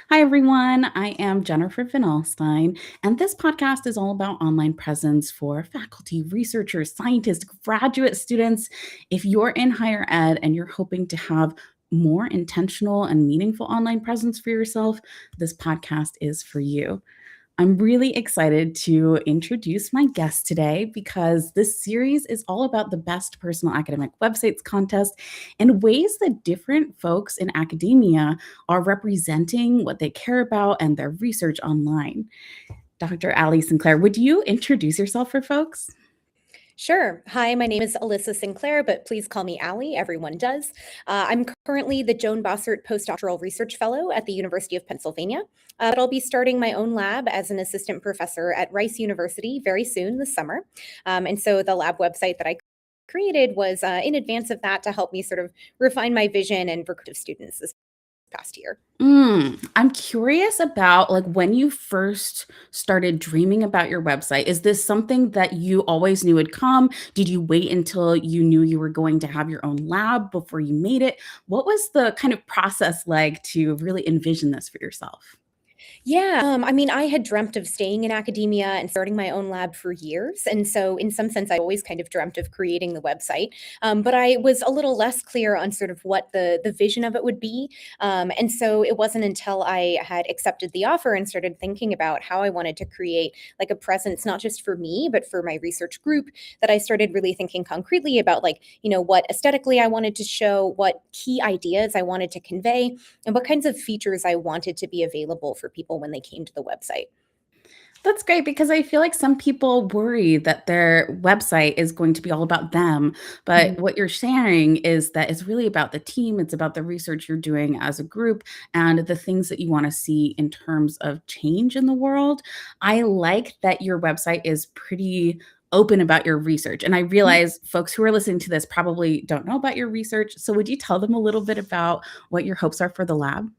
Hi, everyone. I am Jennifer van Alstyne, and this podcast is all about online presence for faculty, researchers, scientists, graduate students. If you're in higher ed and you're hoping to have more intentional and meaningful online presence for yourself, this podcast is for you. I'm really excited to introduce my guest today because this series is all about the best personal academic websites contest and ways that different folks in academia are representing what they care about and their research online. Dr. Allie Sinclair, would you introduce yourself for folks? Sure. Hi, my name is Alyssa Sinclair, but please call me Allie. Everyone does. I'm currently the Joan Bossert Postdoctoral Research Fellow at the University of Pennsylvania. But I'll be starting my own lab as an assistant professor at Rice University very soon this summer. And so the lab website that I created was in advance of that to help me sort of refine my vision and recruit students this past year. I'm curious about like when you first started dreaming about your website. Is this something that you always knew would come? Did you wait until you knew you were going to have your own lab before you made it? What was the kind of process like to really envision this for yourself? Yeah, I mean, I had dreamt of staying in academia and starting my own lab for years. And so, in some sense, I always kind of dreamt of creating the website. But I was a little less clear on sort of what the vision of it would be. And so, it wasn't until I had accepted the offer and started thinking about how I wanted to create like a presence, not just for me, but for my research group, that I started really thinking concretely about like, what aesthetically I wanted to show, what key ideas I wanted to convey, and what kinds of features I wanted to be available for people when they came to the website. That's great because I feel like some people worry that their website is going to be all about them. But Mhm. what you're sharing is that it's really about the team, it's about the research you're doing as a group and the things that you want to see in terms of change in the world. I like that your website is pretty open about your research. And I realize folks who are listening to this probably don't know about your research. So would you tell them a little bit about what your hopes are for the lab?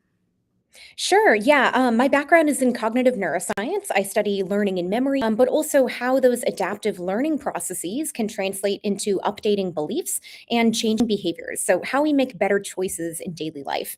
Sure. Yeah. My background is in cognitive neuroscience. I study learning and memory, but also how those adaptive learning processes can translate into updating beliefs and changing behaviors. So, how we make better choices in daily life.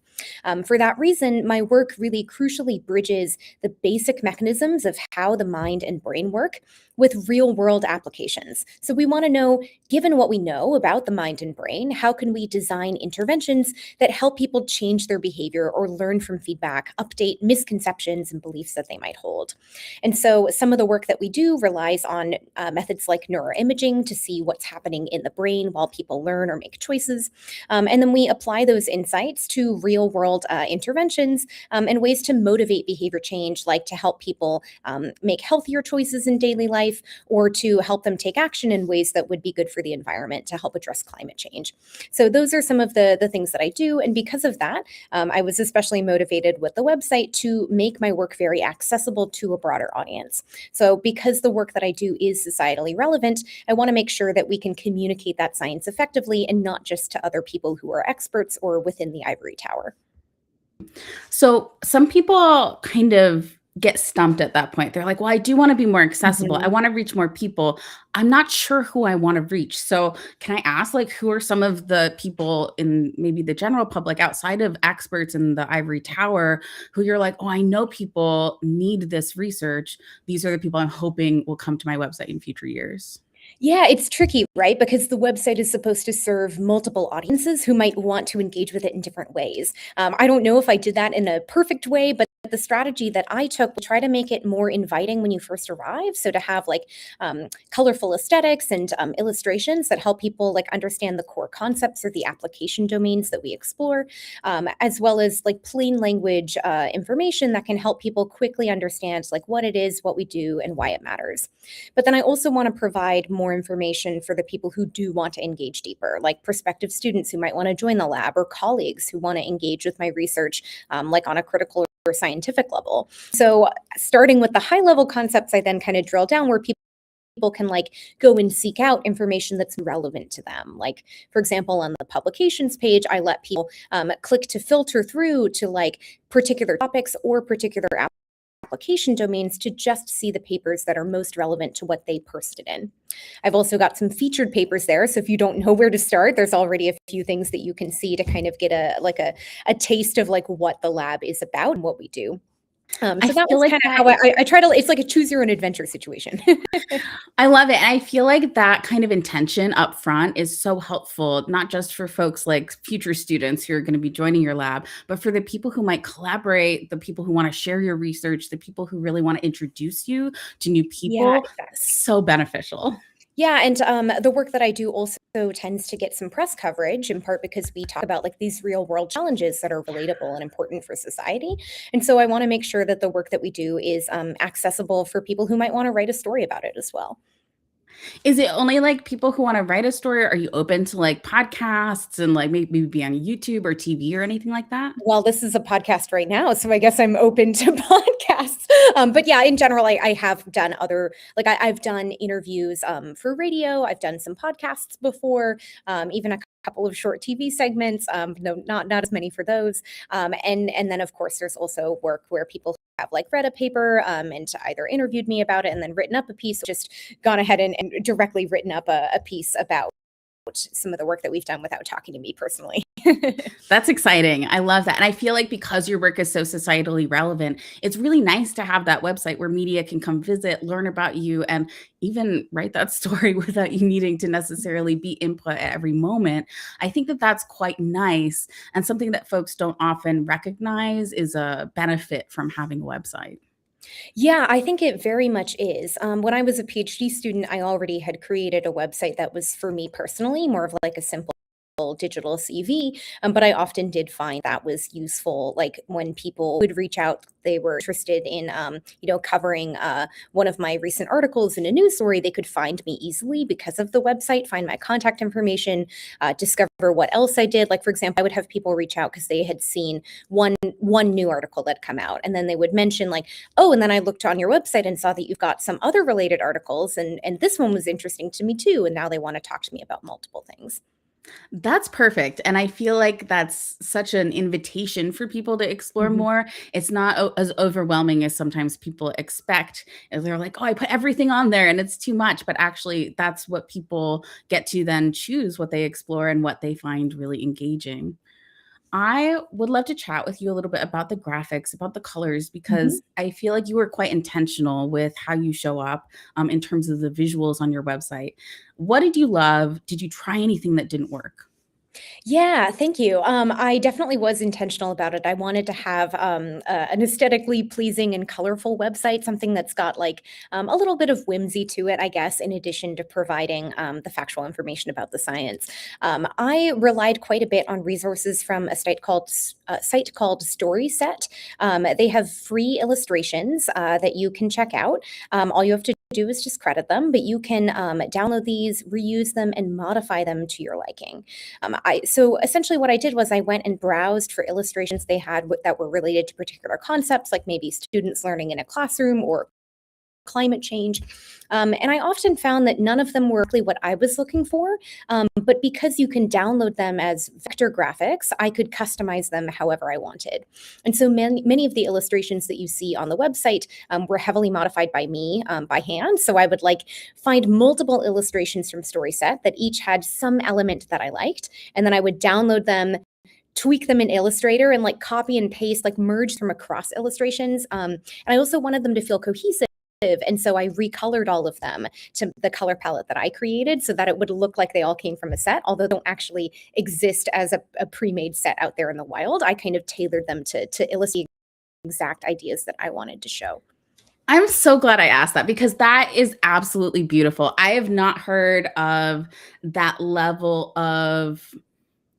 For that reason, my work really crucially bridges the basic mechanisms of how the mind and brain work with real world applications. So, we want to know, given what we know about the mind and brain, how can we design interventions that help people change their behavior or learn from feedback, update misconceptions and beliefs that they might hold. And so some of the work that we do relies on methods like neuroimaging to see what's happening in the brain while people learn or make choices. And then we apply those insights to real world interventions and ways to motivate behavior change, like to help people make healthier choices in daily life or to help them take action in ways that would be good for the environment to help address climate change. So those are some of the things that I do. And because of that, I was especially motivated with the website to make my work very accessible to a broader audience. So because the work that I do is societally relevant, I want to make sure that we can communicate that science effectively and not just to other people who are experts or within the ivory tower. So some people kind of get stumped at that point. They're like, well, I do want to be more accessible. I Mhm. want to reach more people. I'm not sure who I want to reach. So can I ask, like, who are some of the people in maybe the general public outside of experts in the ivory tower who you're like, oh, I know people need this research. These are the people I'm hoping will come to my website in future years. Yeah, it's tricky, right? Because the website is supposed to serve multiple audiences who might want to engage with it in different ways. I don't know if I did that in a perfect way, but the strategy that I took to try to make it more inviting when you first arrive. So to have like colorful aesthetics and illustrations that help people like understand the core concepts or the application domains that we explore, as well as like plain language information that can help people quickly understand like what it is, what we do, and why it matters. But then I also want to provide more information for the people who do want to engage deeper, like prospective students who might want to join the lab or colleagues who want to engage with my research, like on a critical or scientific level. So, starting with the high level concepts, I then kind of drill down where people can like go and seek out information that's relevant to them. Like, for example, on the publications page, I let people click to filter through to like particular topics or particular application domains to just see the papers that are most relevant to what they parsed it in. I've also got some featured papers there. So if you don't know where to start, there's already a few things that you can see to kind of get a taste of like what the lab is about and what we do. So I that feel was like kind of that how I try to, it's like a choose your own adventure situation. I love it. And I feel like that kind of intention up front is so helpful, not just for folks like future students who are going to be joining your lab, but for the people who might collaborate, the people who want to share your research, the people who really want to introduce you to new Yeah, people. exactly. So beneficial. Yeah, and the work that I do also tends to get some press coverage, in part because we talk about like these real world challenges that are relatable and important for society. And so I want to make sure that the work that we do is accessible for people who might want to write a story about it as well. Is it only like people who want to write a story? Or are you open to like podcasts and like maybe be on YouTube or TV or anything like that? Well, this is a podcast right now, so I guess I'm open to podcasts. But yeah, in general, I have done other, like I've done interviews for radio. I've done some podcasts before, even a couple of short TV segments. No, not as many for those. And then of course there's also work where people have like read a paper and either interviewed me about it and then written up a piece, just gone ahead and directly written up a piece about some of the work that we've done without talking to me personally. That's exciting. I love that. And I feel like because your work is so societally relevant, it's really nice to have that website where media can come visit, learn about you, and even write that story without you needing to necessarily be input at every moment. I think that that's quite nice and something that folks don't often recognize is a benefit from having a website. Yeah, I think it very much is. When I was a PhD student, I already had created a website that was for me personally, more of like a simple digital CV. But I often did find that was useful. Like when people would reach out, they were interested in, covering one of my recent articles in a news story. They could find me easily because of the website, find my contact information, discover what else I did. Like for example, I would have people reach out because they had seen one new article that come out, and then they would mention like, oh, and then I looked on your website and saw that you've got some other related articles, and this one was interesting to me too. And now they want to talk to me about multiple things. That's perfect. And I feel like that's such an invitation for people to explore Mhm. more. It's not as overwhelming as sometimes people expect. And they're like, oh, I put everything on there and it's too much. But actually, that's what people get to then choose what they explore and what they find really engaging. I would love to chat with you a little bit about the graphics, about the colors, Mhm. because I feel like you were quite intentional with how you show up in terms of the visuals on your website. What did you love? Did you try anything that didn't work? Yeah, thank you. I definitely was intentional about it. I wanted to have an aesthetically pleasing and colorful website, something that's got like a little bit of whimsy to it, I guess, in addition to providing the factual information about the science. I relied quite a bit on resources from a site called StorySet. They have free illustrations that you can check out. All you have to do is just credit them, but you can download these, reuse them, and modify them to your liking. So essentially what I did was I went and browsed for illustrations they had that were related to particular concepts, like maybe students learning in a classroom or climate change. And I often found that none of them were really what I was looking for. But because you can download them as vector graphics, I could customize them however I wanted. And so many of the illustrations that you see on the website were heavily modified by me by hand. So I would like find multiple illustrations from StorySet that each had some element that I liked. And then I would download them, tweak them in Illustrator, and like copy and paste, like merge from across illustrations. And I also wanted them to feel cohesive. And so I recolored all of them to the color palette that I created so that it would look like they all came from a set, although they don't actually exist as a pre-made set out there in the wild. I kind of tailored them to illustrate exact ideas that I wanted to show. I'm so glad I asked that because that is absolutely beautiful. I have not heard of that level of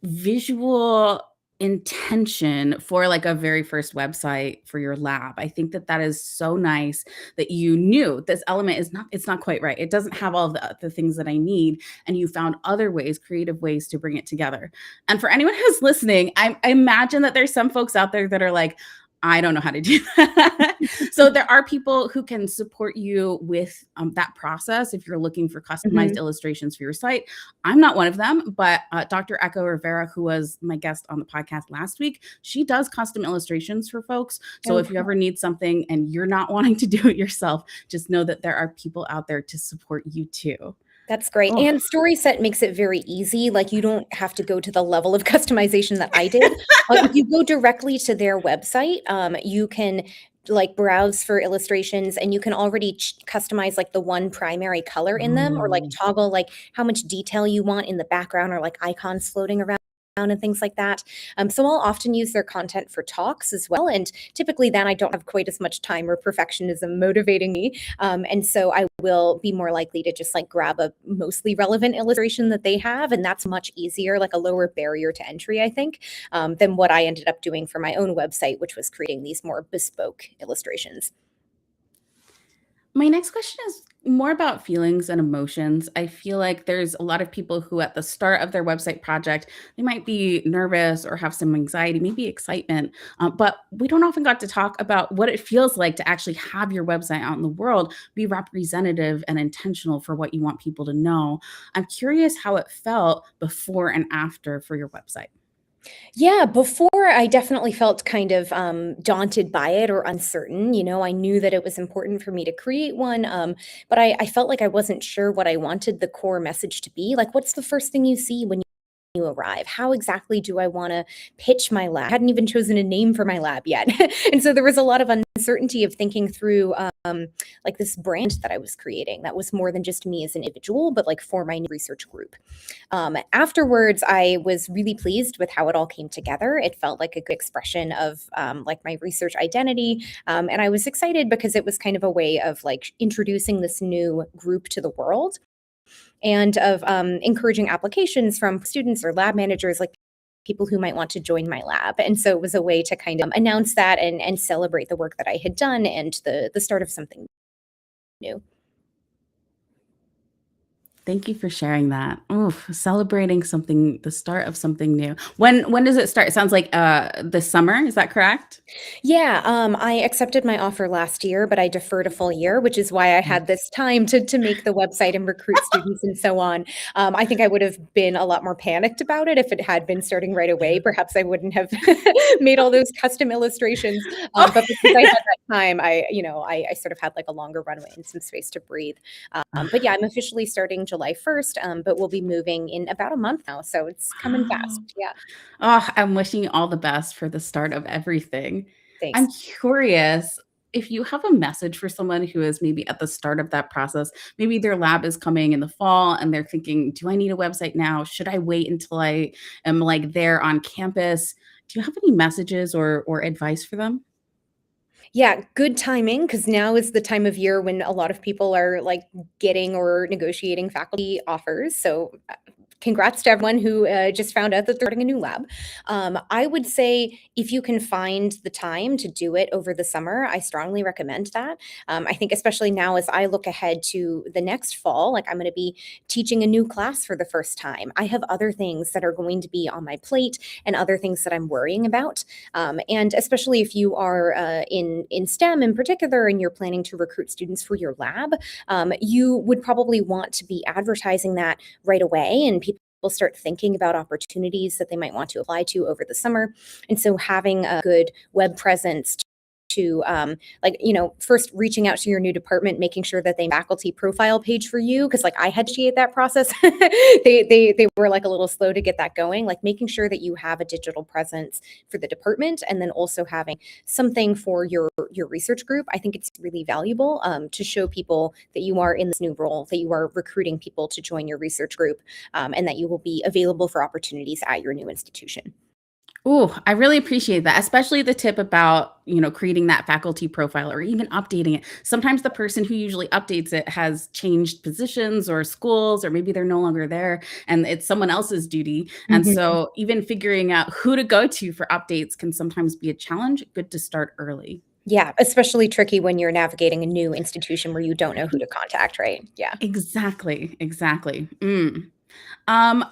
visual intention for like a very first website for your lab. I think that that is so nice that you knew this element is not, it's not quite right. It doesn't have all of the things that I need. And you found other ways, creative ways to bring it together. And for anyone who's listening, I imagine that there's some folks out there that are like, I don't know how to do that. So there are people who can support you with that process if you're looking for customized Mhm. illustrations for your site. I'm not one of them, but Dr. Echo Rivera, who was my guest on the podcast last week, she does custom illustrations for folks. So Oh, if you ever need something and you're not wanting to do it yourself, just know that there are people out there to support you too. that's great, Oh. and StorySet makes it very easy, like, you don't have to go to the level of customization that I did. If you go directly to their website, you can, like, browse for illustrations, and you can already customize, like, the one primary color in them or, like, Oh. toggle, like, how much detail you want in the background or, like, icons floating around and things like that. So I'll often use their content for talks as well, and typically then I don't have quite as much time or perfectionism motivating me, and so I will be more likely to just like grab a mostly relevant illustration that they have, and that's much easier, like a lower barrier to entry, I think, than what I ended up doing for my own website, which was creating these more bespoke illustrations. My next question is more about feelings and emotions. I feel like there's a lot of people who, at the start of their website project, they might be nervous or have some anxiety, maybe excitement, but we don't often got to talk about what it feels like to actually have your website out in the world be representative and intentional for what you want people to know. I'm curious how it felt before and after for your website. Yeah, before I definitely felt kind of daunted by it or uncertain. I knew that it was important for me to create one, but I felt like I wasn't sure what I wanted the core message to be. Like, what's the first thing you see when you arrive? How exactly do I want to pitch my lab? I hadn't even chosen a name for my lab yet. And so there was a lot of uncertainty of thinking through like this brand that I was creating that was more than just me as an individual, but like for my new research group. Afterwards, I was really pleased with how it all came together. It felt like a good expression of like my research identity. And I was excited because it was kind of a way of like introducing this new group to the world and of encouraging applications from students or lab managers, like people who might want to join my lab. And so it was a way to kind of announce that and celebrate the work that I had done and the start of something new. Thank you for sharing that. Oof, celebrating something, the start of something new. When does it start? It sounds like this summer. Is that correct? Yeah, I accepted my offer last year, but I deferred a full year, which is why I had this time to make the website and recruit students and so on. I think I would have been a lot more panicked about it if it had been starting right away. Perhaps I wouldn't have made all those custom illustrations. Oh. But because I had that time, I sort of had like a longer runway and some space to breathe. But yeah, I'm officially starting July 1st, but we'll be moving in about a month now, so it's coming fast. Wow. Yeah, Oh, I'm wishing you all the best for the start of everything. I'm thanks. curious if you have a message for someone who is maybe at the start of that process. Maybe their lab is coming in the fall and they're thinking, do I need a website now? Should I wait until I am like there on campus? Do you have any messages or advice for them? Yeah, good timing because now is the time of year when a lot of people are like getting or negotiating faculty offers. So congrats to everyone who just found out that they're starting a new lab. I would say if you can find the time to do it over the summer, I strongly recommend that. I think especially now as I look ahead to the next fall, like I'm going to be teaching a new class for the first time. I have other things that are going to be on my plate and other things that I'm worrying about. And especially if you are in STEM in particular and you're planning to recruit students for your lab, you would probably want to be advertising that right away, and people start thinking about opportunities that they might want to apply to over the summer. And so having a good web presence to like first reaching out to your new department, making sure that they faculty profile page for you, because like I had to initiate that process. They were like a little slow to get that going, like making sure that you have a digital presence for the department, and then also having something for your research group. I think it's really valuable to show people that you are in this new role, that you are recruiting people to join your research group, and that you will be available for opportunities at your new institution. Ooh, I really appreciate that, especially the tip about, creating that faculty profile or even updating it. Sometimes the person who usually updates it has changed positions or schools, or maybe they're no longer there and it's someone else's duty. And Mhm. so even figuring out who to go to for updates can sometimes be a challenge. Good to start early. Yeah, especially tricky when you're navigating a new institution where you don't know who to contact, right? Yeah. Exactly, exactly. Mm. Um,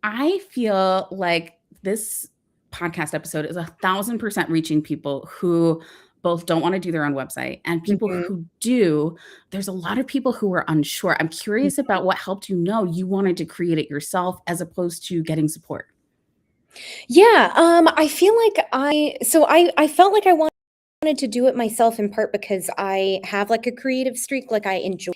I feel like this podcast episode is 1,000% reaching people who both don't want to do their own website and people Mhm. who do. There's a lot of people who are unsure. I'm curious about what helped you know you wanted to create it yourself as opposed to getting support. Yeah, I feel like I felt like I wanted to do it myself in part because I have like a creative streak. Like I enjoy,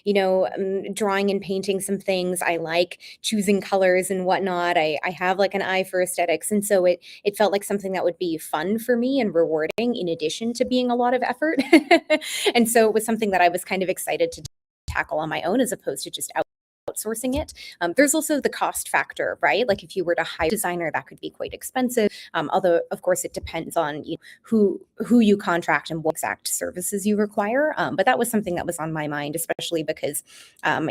drawing and painting some things. I like choosing colors and whatnot. I have like an eye for aesthetics, and so it felt like something that would be fun for me and rewarding in addition to being a lot of effort. And so it was something that I was kind of excited to tackle on my own as opposed to just outsourcing it. There's also the cost factor, right? Like if you were to hire a designer, that could be quite expensive. Although, of course, it depends on who you contract and what exact services you require. But that was something that was on my mind, especially because, I'm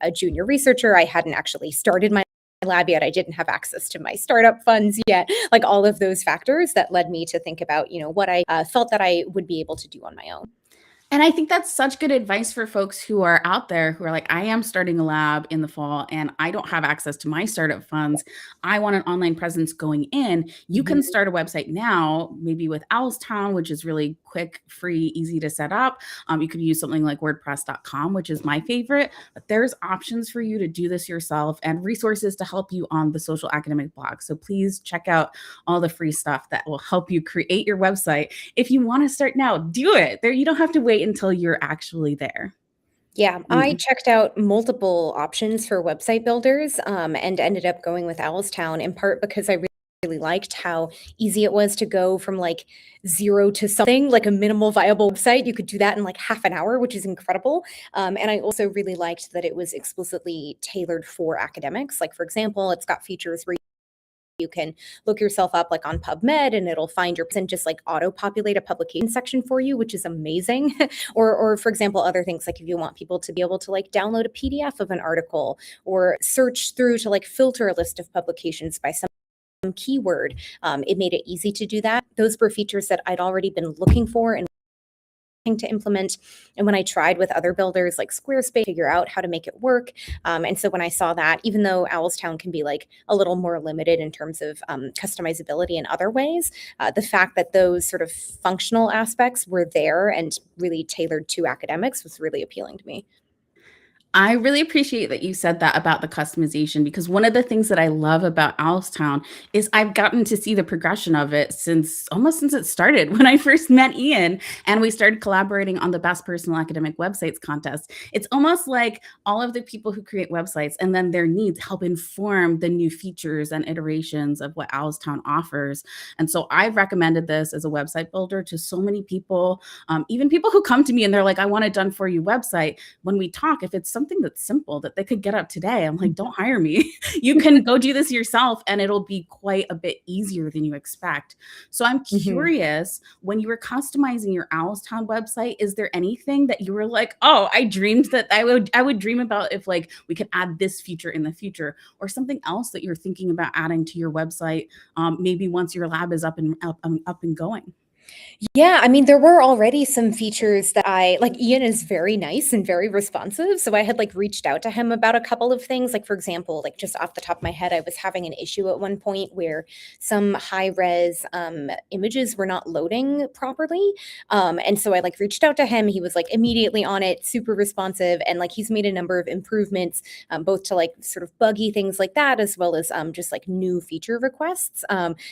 a junior researcher. I hadn't actually started my lab yet. I didn't have access to my startup funds yet. Like all of those factors that led me to think about, what I felt that I would be able to do on my own. And I think that's such good advice for folks who are out there who are like, I am starting a lab in the fall and I don't have access to my startup funds. I want an online presence going in. You can Mhm. start a website now, maybe with Owlstown, which is really quick, free, easy to set up. You could use something like WordPress.com, which is my favorite, but there's options for you to do this yourself and resources to help you on the social academic blog. So please check out all the free stuff that will help you create your website. If you want to start now, do it. There, you don't have to wait until you're actually there. Yeah, I Mm. checked out multiple options for website builders, and ended up going with Owlstown in part because I really liked how easy it was to go from like zero to something like a minimal viable website. You could do that in like half an hour, which is incredible. And I also really liked that it was explicitly tailored for academics. Like, for example, it's got features where you can look yourself up like on PubMed and it'll find your and just like auto populate a publication section for you, which is amazing. Or for example, other things like if you want people to be able to like download a PDF of an article or search through to like filter a list of publications by some keyword. It made it easy to do that. Those were features that I'd already been looking for and to implement. And when I tried with other builders like Squarespace, figure out how to make it work. And so when I saw that, even though Owlstown can be like a little more limited in terms of customizability in other ways, the fact that those sort of functional aspects were there and really tailored to academics was really appealing to me. I really appreciate that you said that about the customization because one of the things that I love about Owlstown is I've gotten to see the progression of it since it started when I first met Ian and we started collaborating on the Best Personal Academic Websites contest. It's almost like all of the people who create websites and then their needs help inform the new features and iterations of what Owlstown offers. And so I've recommended this as a website builder to so many people, even people who come to me and they're like, I want a done for you website. When we talk, if it's something that's simple that they could get up today, I'm like, don't hire me. You can go do this yourself and it'll be quite a bit easier than you expect. So I'm Mhm. curious, when you were customizing your Owlstown website, is there anything that you were like, oh, I dreamed that I would dream about if like we could add this feature in the future, or something else that you're thinking about adding to your website, maybe once your lab is up and going? Yeah, I mean, there were already some features that I like. Ian is very nice and very responsive. So I had like reached out to him about a couple of things. Like, for example, like just off the top of my head, I was having an issue at one point where some high res images were not loading properly. And so I like reached out to him. He was like immediately on it, super responsive. And like he's made a number of improvements, both to like sort of buggy things like that, as well as just like new feature requests.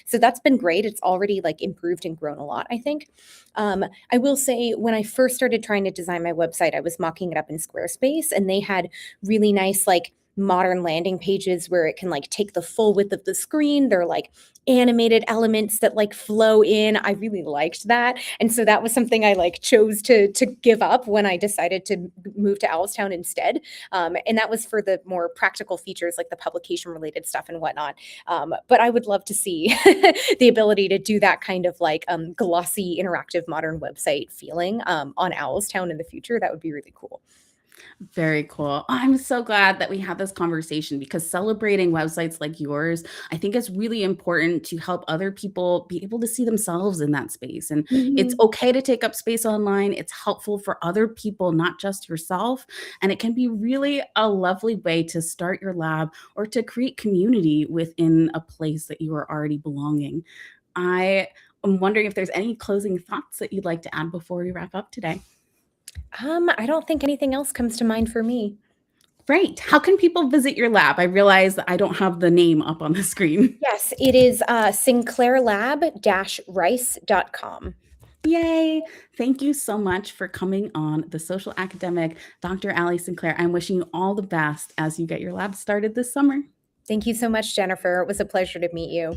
So that's been great. It's already like improved and grown a lot, I think. I will say when I first started trying to design my website, I was mocking it up in Squarespace and they had really nice, like modern landing pages where it can like take the full width of the screen. They're like animated elements that like flow in. I really liked that. And so that was something I like chose to give up when I decided to move to Owlstown instead. And that was for the more practical features like the publication related stuff and whatnot. But I would love to see the ability to do that kind of like glossy, interactive, modern website feeling on Owlstown in the future. That would be really cool. Very cool. I'm so glad that we had this conversation because celebrating websites like yours, I think is really important to help other people be able to see themselves in that space. And it's Mhm. okay to take up space online. It's helpful for other people, not just yourself. And it can be really a lovely way to start your lab or to create community within a place that you are already belonging. I am wondering if there's any closing thoughts that you'd like to add before we wrap up today. I don't think anything else comes to mind for me. Great. How can people visit your lab? I realize that I don't have the name up on the screen. Yes, it is sinclairlab-rice.com. Yay. Thank you so much for coming on The Social Academic, Dr. Allie Sinclair. I'm wishing you all the best as you get your lab started this summer. Thank you so much, Jennifer. It was a pleasure to meet you.